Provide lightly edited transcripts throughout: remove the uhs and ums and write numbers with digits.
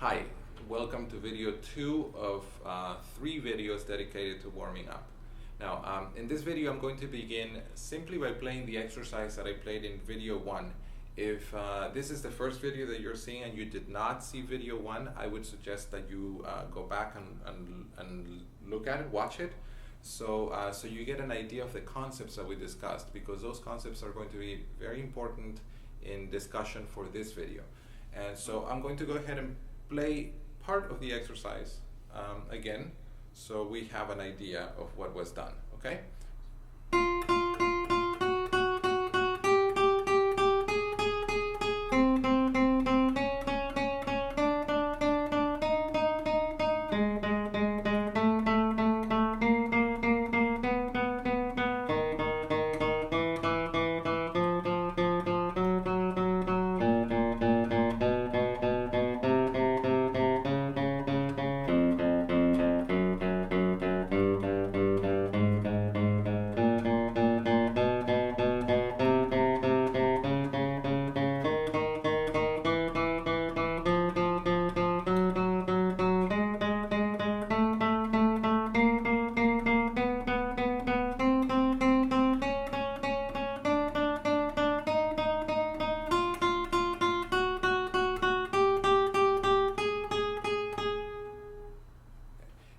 Hi, welcome to video 2 of 3 videos dedicated to warming up. Now, in this video I'm going to begin simply by playing the exercise that I played in video 1. If this is the first video that you're seeing and you did not see video 1, I would suggest that you go back and look at it, watch it, so you get an idea of the concepts that we discussed, because those concepts are going to be very important in discussion for this video. And so I'm going to go ahead and play part of the exercise again, so we have an idea of what was done, okay?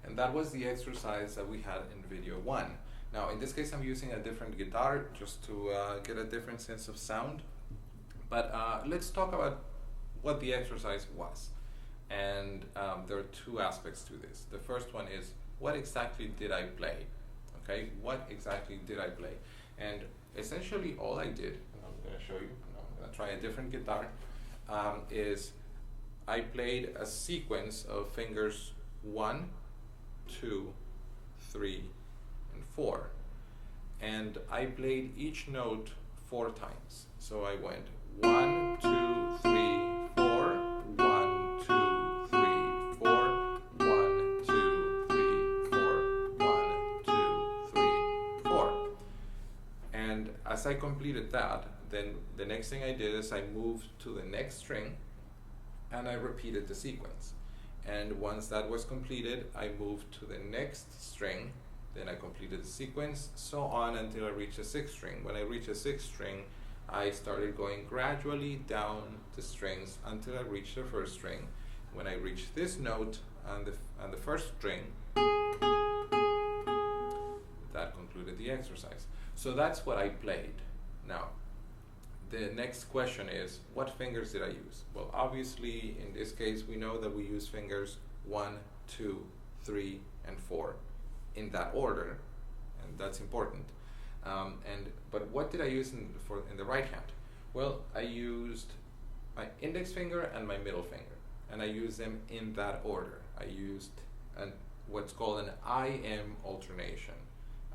And that was the exercise that we had in video 1. Now, in this case, I'm using a different guitar just to get a different sense of sound. But let's talk about what the exercise was. And there are two aspects to this. The first one is, what exactly did I play? Okay, what exactly did I play? And essentially all I did, and I'm going to show you, I'm going to try a different guitar, is I played a sequence of fingers 1, 2, 3, and 4. And I played each note 4 times. So I went 1, 2, 3, 4, 1, 2, 3, 4, 1, 2, 3, 4, 1, 2, 3, 4. And as I completed that, then the next thing I did is I moved to the next string and I repeated the sequence. And once that was completed, I moved to the next string, then I completed the sequence, so on until I reached a 6th string. When I reached a 6th string, I started going gradually down the strings until I reached the 1st string. When I reached this note on the 1st string, that concluded the exercise. So that's what I played. Now, the next question is, what fingers did I use? Well, obviously, in this case, we know that we use fingers 1, 2, 3, and 4 in that order, and that's important. But what did I use in the right hand? Well, I used my index finger and my middle finger, and I used them in that order. I used what's called an IM alternation,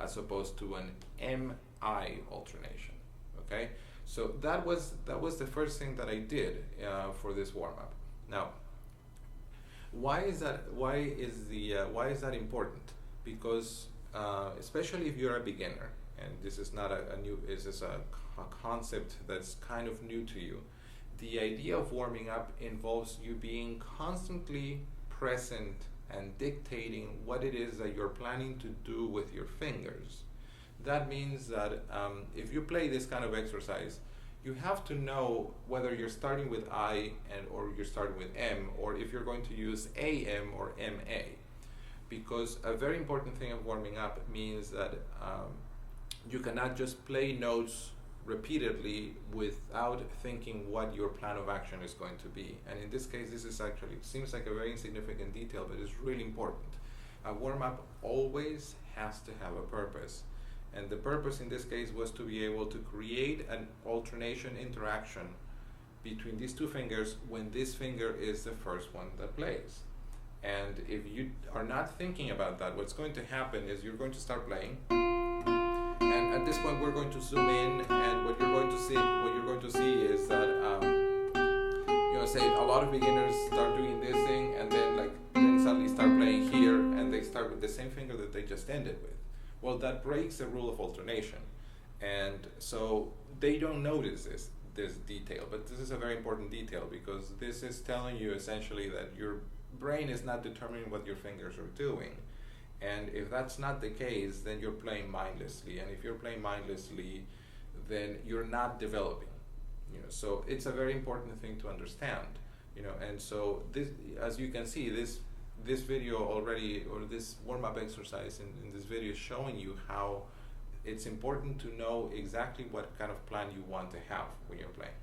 as opposed to an MI alternation. Okay. So that was the first thing that I did for this warm-up. Now, why is that important? Because especially if you're a beginner, and this is not this is a concept that's kind of new to you, the idea of warming up involves you being constantly present and dictating what it is that you're planning to do with your fingers. That means that if you play this kind of exercise, you have to know whether you're starting with I or you're starting with M, or if you're going to use AM or MA. Because a very important thing of warming up means that you cannot just play notes repeatedly without thinking what your plan of action is going to be. And in this case, this is actually, seems like a very insignificant detail, but it's really important. A warm-up always has to have a purpose. And the purpose in this case was to be able to create an alternation interaction between these two fingers when this finger is the first one that plays. And if you are not thinking about that, what's going to happen is you're going to start playing, and at this point we're going to zoom in, and what you're going to see is that say a lot of beginners start doing this thing, and then suddenly start playing here, and they start with the same finger that they just ended with. Well, that breaks the rule of alternation, and so they don't notice this. this detail, but this is a very important detail because this is telling you essentially that your brain is not determining what your fingers are doing. And if that's not the case, then you're playing mindlessly. And if you're playing mindlessly, then you're not developing. So it's a very important thing to understand. And so this, as you can see, this video already, or this warm-up exercise in this video is showing you how it's important to know exactly what kind of plan you want to have when you're playing.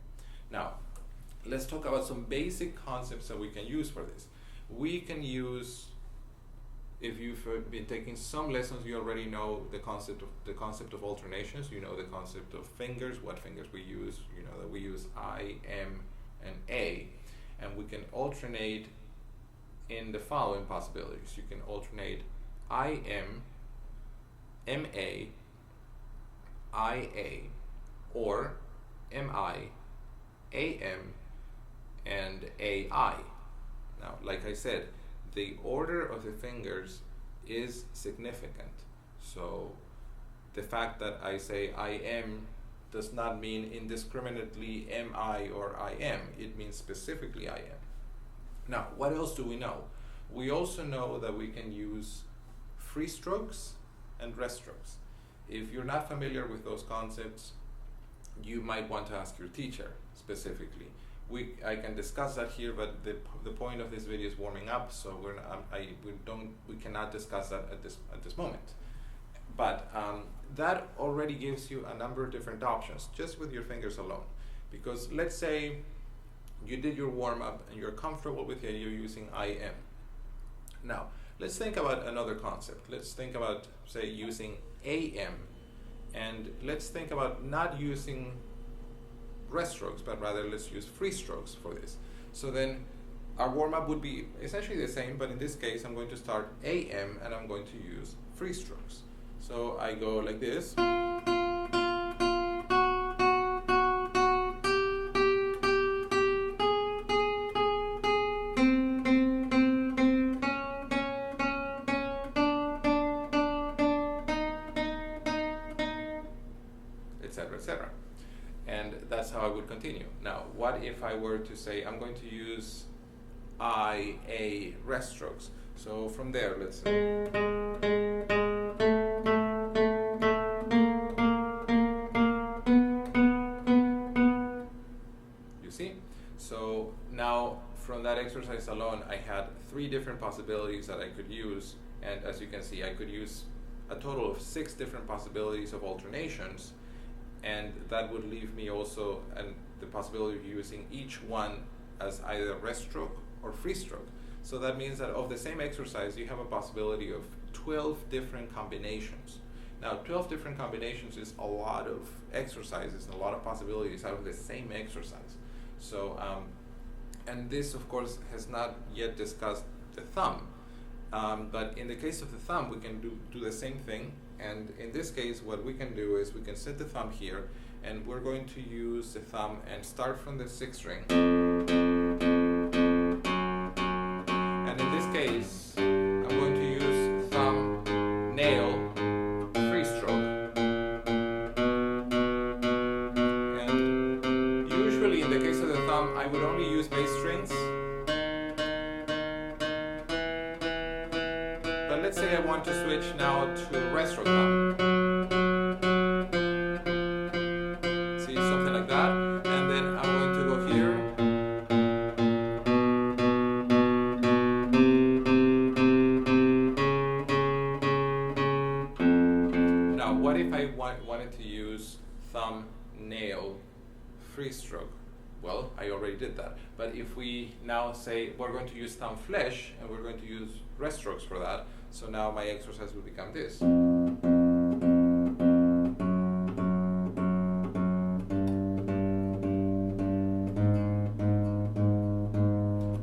Now, let's talk about some basic concepts that we can use for this. We can use, if you've been taking some lessons, you already know the concept of alternations. You know the concept of fingers, what fingers we use. You know that we use I, M, and A, and we can alternate in the following possibilities. You can alternate I, M, M, A, I, A, or M, I, A, M, and A, I. Now, like I said, the order of the fingers is significant. So the fact that I say I am does not mean indiscriminately am I or I am. It means specifically I am. Now, what else do we know? We also know that we can use free strokes and rest strokes. If you're not familiar with those concepts, you might want to ask your teacher specifically. I can discuss that here, but the point of this video is warming up, so we cannot discuss that at this moment. But that already gives you a number of different options just with your fingers alone. Because let's say you did your warm up and you're comfortable with it, you're using IM. Now, let's think about another concept. Let's think about, say, using AM, and let's think about not using rest strokes, but rather let's use free strokes for this. So then our warm-up would be essentially the same, but in this case I'm going to start AM and I'm going to use free strokes. So I go like this. Etc., etc. And that's how I would continue. Now, what if I were to say I'm going to use I, A rest strokes? So from there, let's say. You see? So now from that exercise alone, I had 3 different possibilities that I could use. And as you can see, I could use a total of 6 different possibilities of alternations. And that would leave me also the possibility of using each one as either rest stroke or free stroke. So that means that of the same exercise, you have a possibility of 12 different combinations. Now, 12 different combinations is a lot of exercises and a lot of possibilities out of the same exercise. So, and this, of course, has not yet discussed the thumb. But in the case of the thumb, we can do the same thing. And in this case, what we can do is we can set the thumb here, and we're going to use the thumb and start from the 6th string. And in this case, I'm going to use thumb, nail, free stroke. And usually in the case of the thumb, I would only use bass strings. But let's say I want to switch now to rest stroke thumb. See, something like that. And then I'm going to go here. Now, what if I wanted to use thumb, nail, free stroke? Well, I already did that. But if we now say we're going to use thumb flesh and we're going to use rest strokes for that, so now my exercise will become this.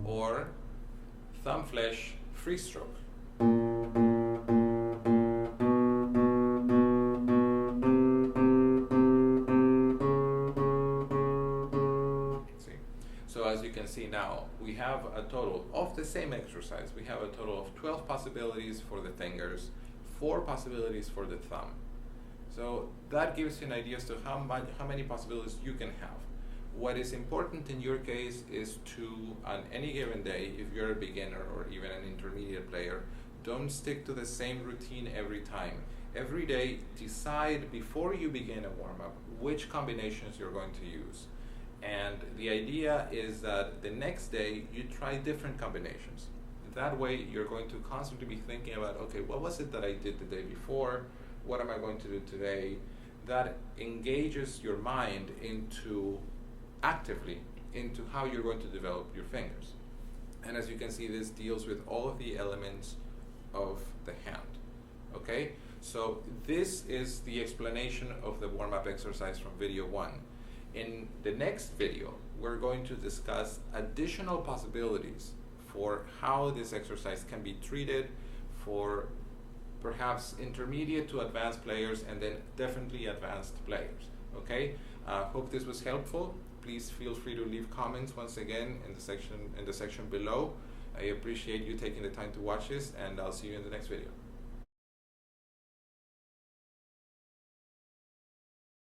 Or thumb flesh, free stroke. So as you can see now, we have a total of the same exercise. We have a total of 12 possibilities for the fingers, 4 possibilities for the thumb. So that gives you an idea as to how many possibilities you can have. What is important in your case is to, on any given day, if you're a beginner or even an intermediate player, don't stick to the same routine every time. Every day, decide before you begin a warm-up which combinations you're going to use. And the idea is that the next day, you try different combinations. That way, you're going to constantly be thinking about, okay, what was it that I did the day before? What am I going to do today? That engages your mind actively into how you're going to develop your fingers. And as you can see, this deals with all of the elements of the hand. Okay? So this is the explanation of the warm-up exercise from video 1. In the next video, we're going to discuss additional possibilities for how this exercise can be treated for perhaps intermediate to advanced players, and then definitely advanced players. Okay? Hope this was helpful. Please feel free to leave comments once again in the section below. I appreciate you taking the time to watch this, and I'll see you in the next video.